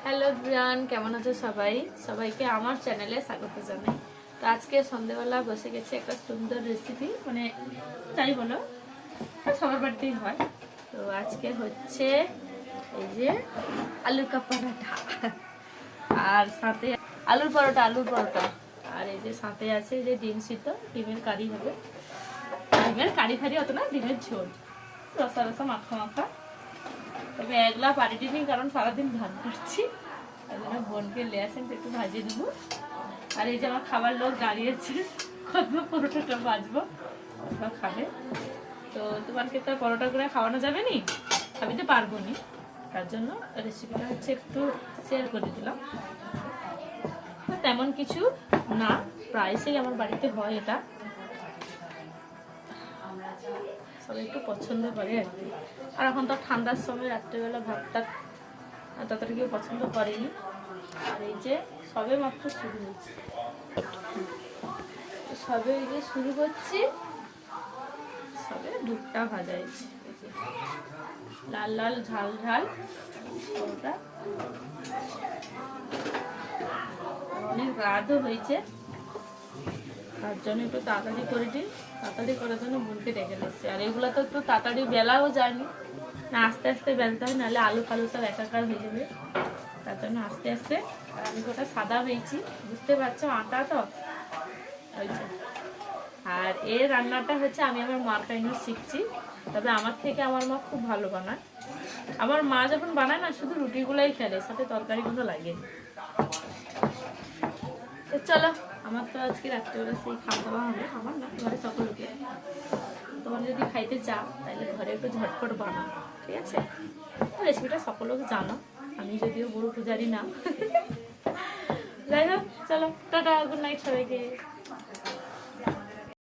Hello Brian, কেমন আছো সবাই? সবাইকে আমার চ্যানেলে স্বাগত জানাই। তো আজকে সন্ধ্যেবেলা বসে গেছে একটা সুন্দর রেসিপি, মানে যাই বলো সবার বাড়িতেই হয়। তো আজকে হচ্ছে এই যে আলুর কা পরোটা, আর সাথে আলুর পরোটা, আর এই যে সাথে আছে যে ডিম সিদ্ধ, ডিমের কারি হবে। ডিমের কারি ফারি হতো না, ডিমের ঝোল, রসা রসা মাখা মাখা। তবে একলা পারিনি, কারণ সারাদিন ধান করছি। তাই জন্য বোনকে লে আসেন একটু ভাজিয়ে দেবো। আর এই যে আমার খাবার লোক দাঁড়িয়েছে, কত পরোটাটা ভাজবো, ওরা খাবে। তো তোমাকে তো পরোটা করে খাওয়ানো যাবে নি, আমি তো পারবো নি। তার জন্য রেসিপিটা হচ্ছে একটু শেয়ার করে দিলাম। তেমন কিছু না, প্রায়শই আমার বাড়িতে হয় এটা, সবাই একটু পছন্দ করে আর কি। আর এখন তো ঠান্ডার সময় রাত্রেবেলা ভাতটা ততটা কেউ পছন্দ করেনি। আর এই যে সবে মাত্র শুরু হচ্ছে, সবে এই যে শুরু করছি, সবে দুধটা ভাজা হয়েছে, লাল লাল ঝাল ঝাল ওটা। অনেক রাতও হয়েছে, তার জন্য একটু তাড়াতাড়ি করে দিই। তাড়াতাড়ি করার জন্য বোনকে ডেকে নিচ্ছি। আর এগুলো তো একটু তাড়াতাড়ি বেলাও যায়নি, না আস্তে আস্তে বেলতে হয়, নাহলে আলু ফালু সব একাকার হয়ে যাবে। তার জন্য আস্তে আস্তে। আর আমি ওটা সাদা হয়েছি, বুঝতে পারছো, আটা তো হয়েছে। আর এর রান্নাটা হচ্ছে আমি আমার মার কাছে শিখছি। তবে আমার থেকে আমার মা খুব ভালো বানায়। আমার মা যখন বানায় না, শুধু রুটিগুলোই খেলে, সাথে তরকারিগুলো লাগে। তো চলো, আমার তো আজকে রাত্রেবেলা সেই খাওয়া দাওয়া হবে, আমার না ঘরে সকলকে। তোমার যদি খাইতে চাও তাহলে ঘরে একটু ঝটপট বানাও, ঠিক আছে? রেসিপিটা সকলকে জানো, আমি যদিও বড় পূজারি না। যাই হোক, চলো টাটা, গুড নাইট সবাইকে।